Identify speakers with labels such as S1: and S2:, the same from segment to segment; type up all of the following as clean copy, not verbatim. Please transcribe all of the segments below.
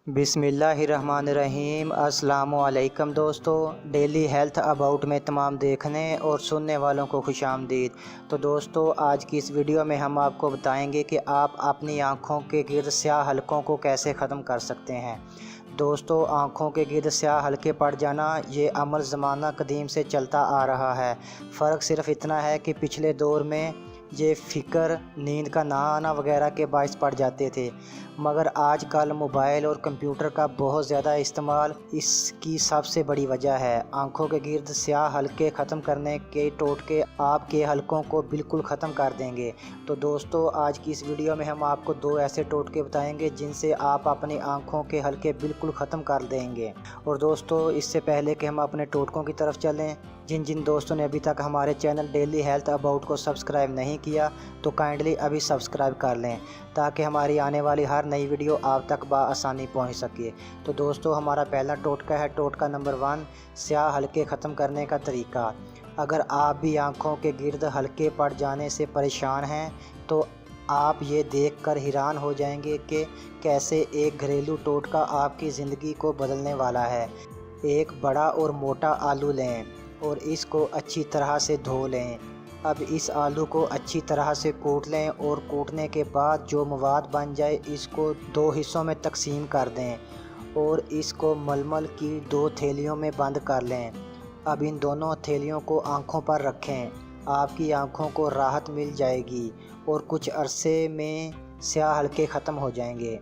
S1: बिस्मिल्लाहिर्रहमानिर्रहीम। अस्सलामुअलैकुम दोस्तों, डेली हेल्थ अबाउट में तमाम देखने और सुनने वालों को खुशामदीद। तो दोस्तों, आज की इस वीडियो में हम आपको बताएंगे कि आप अपनी आँखों के गिर्द स्याह हलकों को कैसे ख़त्म कर सकते हैं। दोस्तों, आँखों के गिर्द स्याह हलके पड़ जाना ये अमल ज़माना कदीम से चलता आ रहा है। फ़र्क सिर्फ़ इतना है कि पिछले दौर में ये फ़िक्र, नींद का ना आना वगैरह के बाइस पड़ जाते थे, मगर आजकल मोबाइल और कंप्यूटर का बहुत ज़्यादा इस्तेमाल इसकी सबसे बड़ी वजह है। आंखों के गिर्द स्याह हलके ख़त्म करने के टोटके आपके हलकों को बिल्कुल ख़त्म कर देंगे। तो दोस्तों, आज की इस वीडियो में हम आपको दो ऐसे टोटके बताएंगे जिनसे आप अपनी आंखों के हलके बिल्कुल ख़त्म कर देंगे। और दोस्तों, इससे पहले कि हम अपने टोटकों की तरफ चलें, जिन जिन दोस्तों ने अभी तक हमारे चैनल डेली हेल्थ अबाउट को सब्सक्राइब नहीं किया तो काइंडली अभी सब्सक्राइब कर लें, ताकि हमारी आने वाली हर नई वीडियो आप तक बआसानी पहुंच सके। तो दोस्तों, हमारा पहला टोटका है टोटका नंबर 1, स्याह हलके ख़त्म करने का तरीका। अगर आप भी आँखों के गिर्द हलके पड़ जाने से परेशान हैं तो आप ये देखकर हैरान हो जाएंगे कि कैसे एक घरेलू टोटका आपकी ज़िंदगी को बदलने वाला है। एक बड़ा और मोटा आलू लें और इसको अच्छी तरह से धो लें। अब इस आलू को अच्छी तरह से कूट लें और कूटने के बाद जो मवाद बन जाए इसको दो हिस्सों में तकसीम कर दें और इसको मलमल की 2 थैलियों में बंद कर लें। अब इन दोनों थैलियों को आँखों पर रखें। आपकी आँखों को राहत मिल जाएगी और कुछ अरसे में स्याह हलके ख़त्म हो जाएंगे।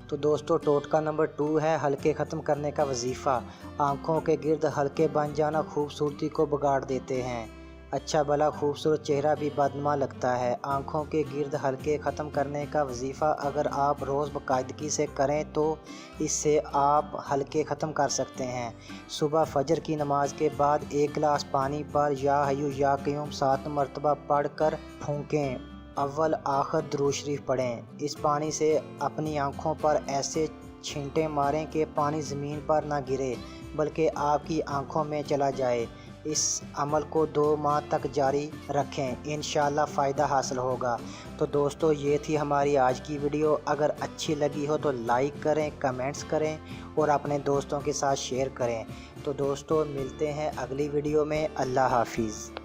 S1: तो दोस्तों, टोटका नंबर 2 है हलके ख़त्म करने का वजीफ़ा। आँखों के गिर्द हलके बन जाना खूबसूरती को बिगाड़ देते हैं। अच्छा भला खूबसूरत चेहरा भी बदनुमा लगता है। आँखों के गिर्द हलके ख़त्म करने का वजीफ़ा अगर आप रोज़ बाकायदगी से करें तो इससे आप हलके ख़त्म कर सकते हैं। सुबह फजर की नमाज के बाद 1 गिलास पानी पर या हय्यू या क़य्यूम 7 मरतबा पढ़ कर फूँकें। अव्वल आखिर दुरूद शरीफ पढ़ें। इस पानी से अपनी आँखों पर ऐसे छींटे मारें कि पानी ज़मीन पर ना गिरे बल्कि आपकी आँखों में चला जाए। इस अमल को 2 माह तक जारी रखें, इंशाअल्लाह फ़ायदा हासिल होगा। तो दोस्तों, ये थी हमारी आज की वीडियो। अगर अच्छी लगी हो तो लाइक करें, कमेंट्स करें और अपने दोस्तों के साथ शेयर करें। तो दोस्तों, मिलते हैं अगली वीडियो में। अल्लाह हाफिज़।